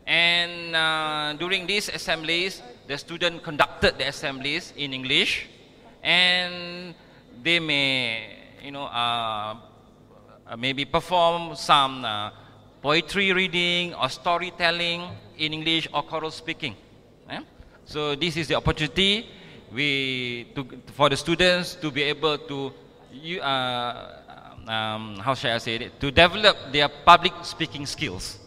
And during these assemblies, the student conducted the assemblies in English, and they may, maybe perform some poetry reading or storytelling in English or choral speaking. So this is the opportunity for the students to be able to, how shall I say it, to develop their public speaking skills.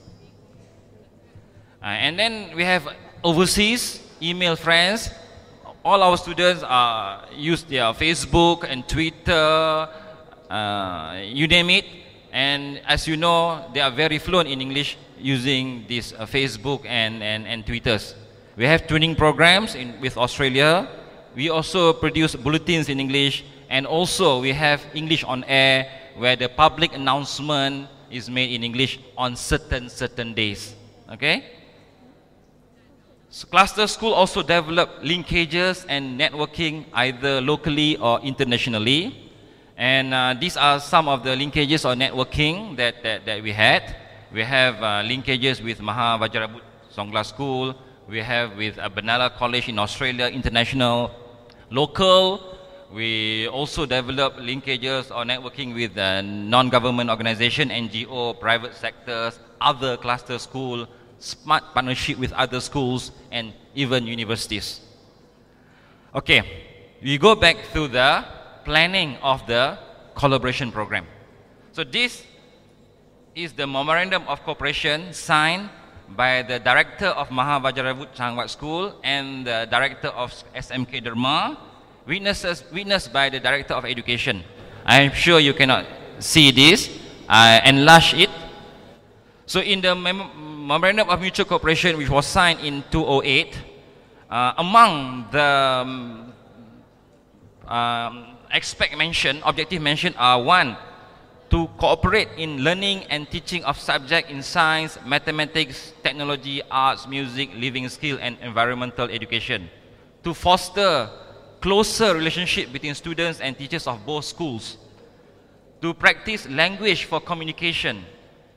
And then we have overseas email friends. All our students use their Facebook and Twitter, you name it. And as you know, they are very fluent in English using this Facebook and Twitters. We have training programs with Australia. We also produce bulletins in English, and also we have English on air, where the public announcement is made in English on certain days. Okay? So cluster school also develop linkages and networking either locally or internationally. And these are some of the linkages or networking that we had. We have linkages with Mahawal Songla School. We have with Benalla College in Australia, international, local. We also develop linkages or networking with non-government organization, NGO, private sectors, other cluster school, smart partnership with other schools, and even universities. Okay, we go back to the planning of the collaboration program. So this is the memorandum of cooperation signed by the director of Mahawal School and the director of SMK Dharma, witnessed by the director of education. I'm sure you cannot see this. I enlarge it. So in the memorandum of mutual cooperation, which was signed in 2008, among the objective mentioned are: 1, to cooperate in learning and teaching of subject in science, mathematics, technology, arts, music, living skill, and environmental education; to foster closer relationship between students and teachers of both schools; to practice language for communication;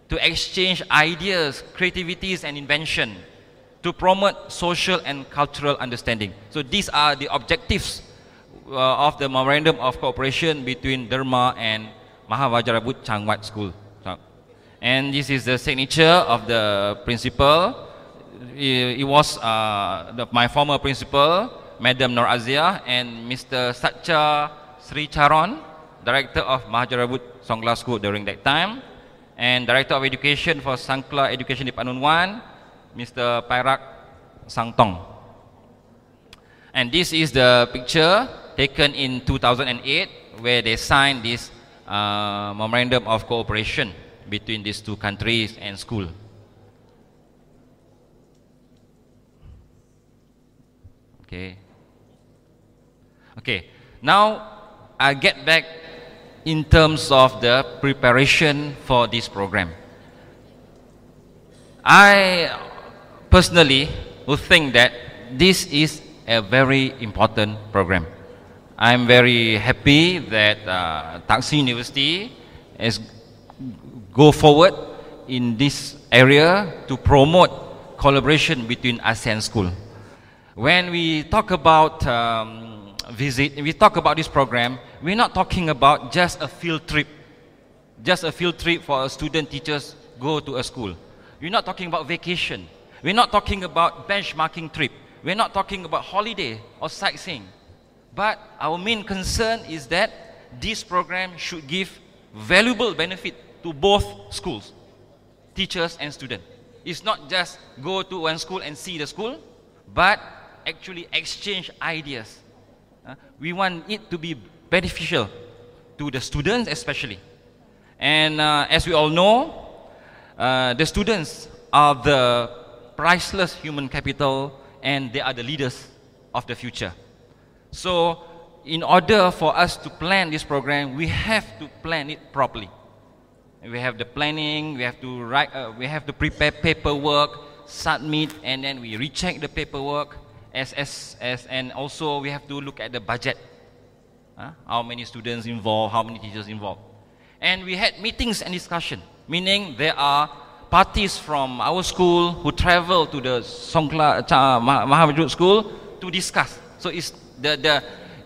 to exchange ideas, creativities, and invention; to promote social and cultural understanding. So these are the objectives of the memorandum of cooperation between Dharma and Mahawal School. And this is the signature of the principal. It was my former principal, Madam Nur Azia, and Mr. Satcha Sri Charon, director of Mahawal Songla School during that time, and director of education for Sangkla Education Department 1, Mr. Pairak Sangtong. And this is the picture taken in 2008, where they signed this memorandum of cooperation between these two countries and school. Okay. Now I get back in terms of the preparation for this program. I personally would think that this is a very important program. I'm very happy that Taksin University has go forward in this area to promote collaboration between ASEAN schools. When we talk about we talk about this program, we're not talking about just a field trip for student teachers go to a school. We're not talking about vacation. We're not talking about benchmarking trip. We're not talking about holiday or sightseeing. But our main concern is that this program should give valuable benefit to both schools, teachers and students. It's not just go to one school and see the school, but actually exchange ideas. We want it to be beneficial to the students especially. And as we all know, the students are the priceless human capital, and they are the leaders of the future. So in order for us to plan this program, we have to plan it properly. We have the planning, we have to write, we have to prepare paperwork, submit, and then we recheck the paperwork, and also we have to look at the budget. How many students involved, how many teachers involved. And we had meetings and discussion, meaning there are parties from our school who travel to the Songkla Mahawajirabut school to discuss. So it's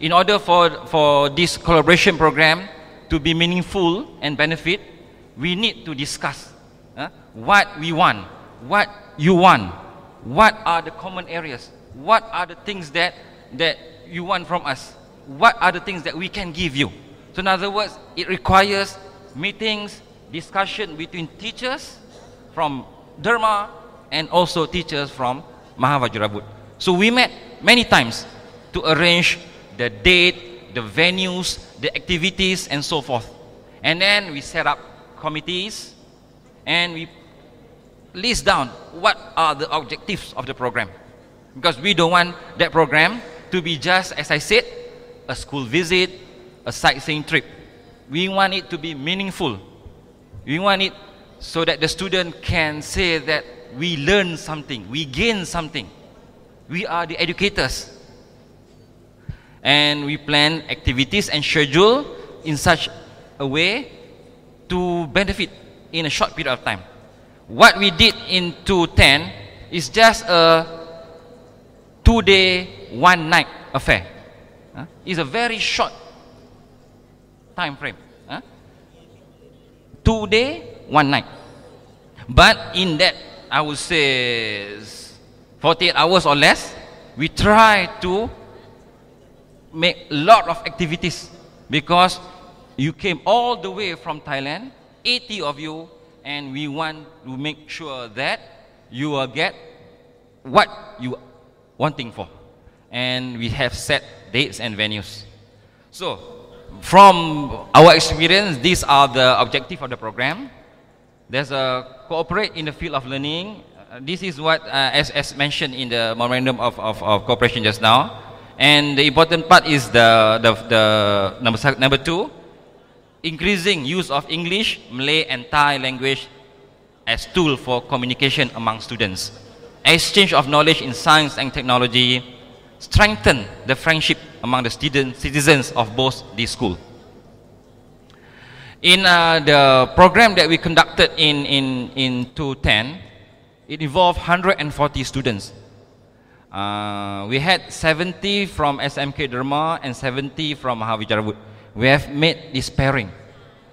in order for this collaboration program to be meaningful and benefit, we need to discuss what we want, what you want, what are the common areas, what are the things that you want from us, what are the things that we can give you. So in other words, it requires meetings, discussion between teachers from Dharma and also teachers from Mahawajirabut. So we met many times to arrange the date, the venues, the activities and so forth. And then we set up committees and we list down what are the objectives of the program. Because we don't want that program to be just, as I said, a school visit, a sightseeing trip. We want it to be meaningful. We want it so that the student can say that we learn something, we gain something. We are the educators. And we plan activities and schedule in such a way to benefit in a short period of time. What we did in 2010 is just a 2-day, 1-night affair. It's a very short time frame. 2-day, 1 night. But in that, I would say 48 hours or less, we try to make a lot of activities because you came all the way from Thailand, 80 of you, and we want to make sure that you will get what you are wanting for. And we have set dates and venues. So, from our experience, these are the objectives of the program. There's a cooperate in the field of learning. This is what, as mentioned in the memorandum of cooperation just now. And the important part is the number 2, increasing use of English, Malay and Thai language as tool for communication among students. Exchange of knowledge in science and technology, strengthen the friendship among the citizens of both these schools. In the program that we conducted in 2010, it involved 140 students. We had 70 from SMK Dharma and 70 from Mahawajirabut. We have made this pairing.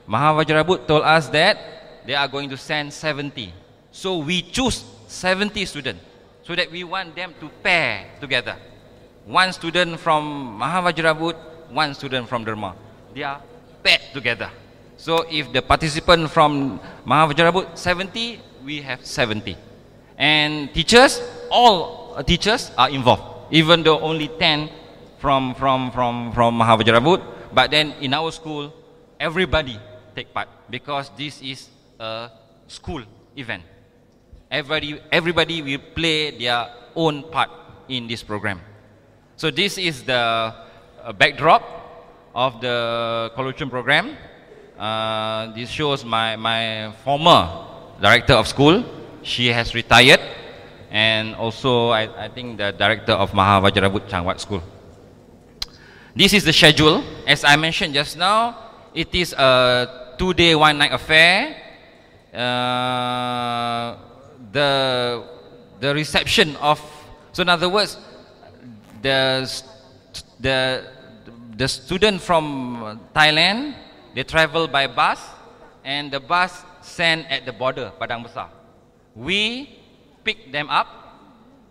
Mahawajirabut told us that they are going to send 70. So we choose 70 students so that we want them to pair together. One student from Mahawajirabut, one student from Dharma. They are paired together. So if the participant from Mahawajirabut 70, we have 70. And teachers, all teachers are involved, even though only 10 from Mahawajirabut. But then in our school, everybody take part because this is a school event. Everybody will play their own part in this program. So this is the backdrop of the collaboration program. This shows my former director of school. She has retired, and also I think the director of Mahawajirabut Changwat School. This is the schedule. As I mentioned just now, it is a 2-day, 1-night affair. The reception of, so in other words, the student from Thailand, they travel by bus, and the bus sent at the border, Padang Besar. We pick them up,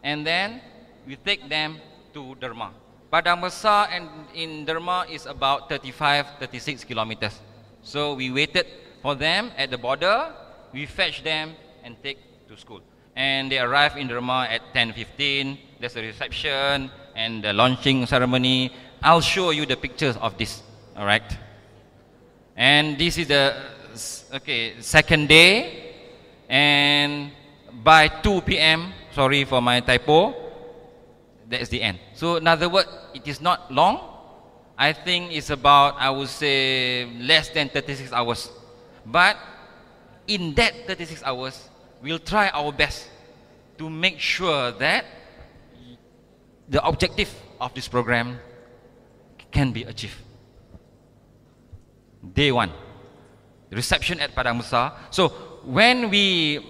and then we take them to Dharma. Padang Besar and in Dharma is about 35-36 kilometers. So we waited for them at the border, we fetch them and take to school. And they arrive in Dharma at 10:15. There's a reception and the launching ceremony. I'll show you the pictures of this. All right. And this is the second day. And by 2 p.m., sorry for my typo, that's the end. So in other words, it is not long. I think it's about, I would say, less than 36 hours. But in that 36 hours, we'll try our best to make sure that the objective of this program can be achieved. Day 1, reception at Padang Besar. So when we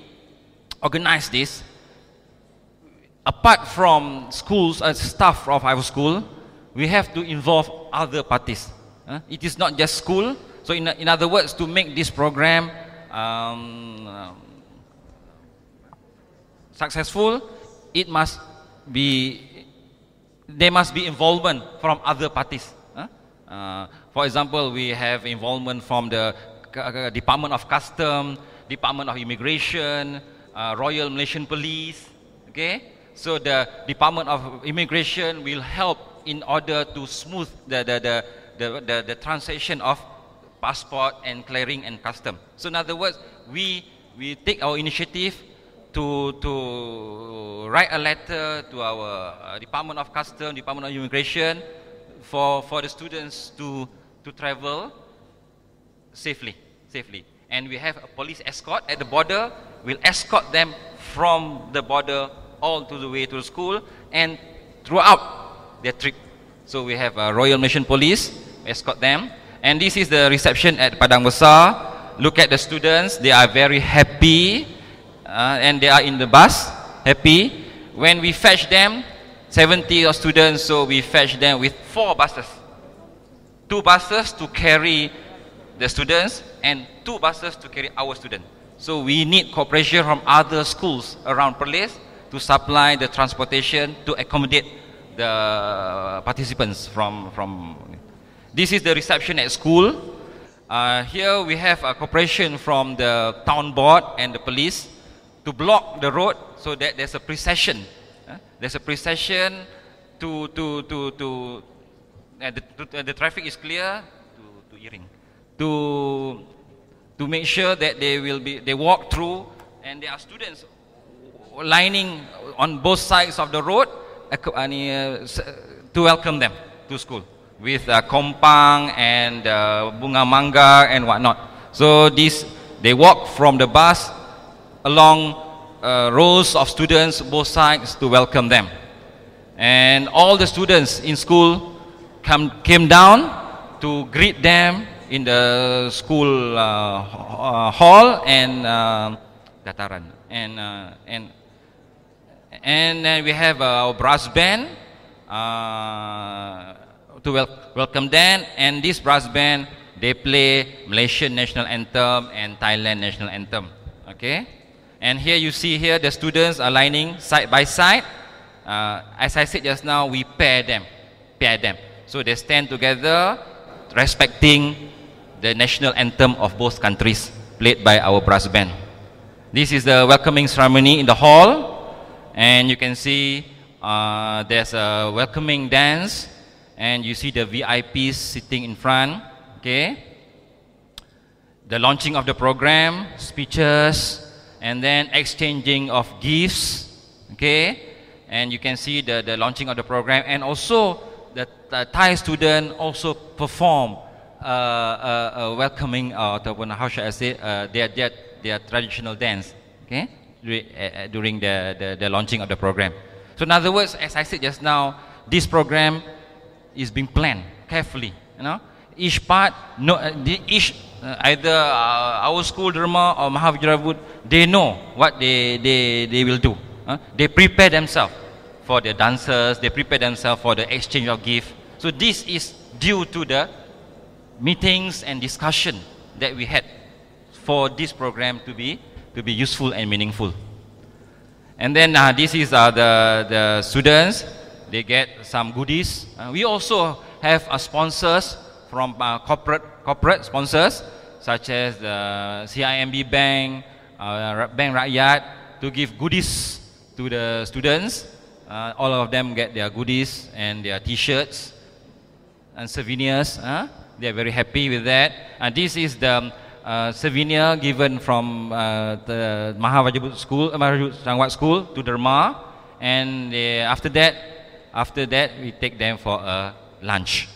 organize this. Apart from schools and staff of our school, we have to involve other parties. It is not just school. So in other words, to make this program successful, there must be involvement from other parties. For example, we have involvement from the Department of Customs, Department of Immigration, Royal Malaysian Police. Okay, so the Department of Immigration will help in order to smooth the transaction of passport and clearing and custom. So in other words, we take our initiative to write a letter to our Department of Customs, Department of Immigration, for the students to travel safely. And we have a police escort at the border. We'll escort them from the border all to the way to the school and throughout their trip. So we have a Royal Malaysian Police escort them. And this is the reception at Padang Besar. Look at the students. They are very happy. And they are in the bus, happy. When we fetch them, 70 students, so we fetch them with 4 buses. 2 buses to carry the students and 2 buses to carry our students. So we need cooperation from other schools around Perlis to supply the transportation to accommodate the participants from. This is the reception at school. Here we have a cooperation from the town board and the police to block the road so that there's a procession. There's a procession the traffic is clear to make sure that they walk through, and there are students lining on both sides of the road to welcome them to school with kompang and bunga mangga and whatnot. So they walk from the bus along rows of students both sides to welcome them, and all the students in school came down to greet them in the school hall and dataran, and then we have our brass band to welcome them, and this brass band, they play Malaysian national anthem and Thailand national anthem. Okay, and here you see here the students are lining side by side. As I said just now, we pair them, so they stand together, respecting the national anthem of both countries, played by our brass band. This is the welcoming ceremony in the hall, and you can see there's a welcoming dance, and you see the VIPs sitting in front. Okay, the launching of the program, speeches, and then exchanging of gifts. Okay, and you can see the launching of the program, and also the Thai student also perform a welcoming, how should I say, their traditional dance. Okay, during the launching of the program. So in other words, as I said just now, this program is being planned carefully. Each part, either our school Dharma or Mahavijayabud, they know what they will do. They prepare themselves for the dancers. They prepare themselves for the exchange of gifts. So this is due to the meetings and discussion that we had for this program to be useful and meaningful. And then this is the students. They get some goodies. We also have sponsors from corporate sponsors such as the CIMB Bank, Bank Rakyat, to give goodies to the students. All of them get their goodies and their T-shirts and souvenirs. They are very happy with that. And this is the souvenir given from the Mahavajabut School, Sangwat School to Dharma. And after that, we take them for a lunch.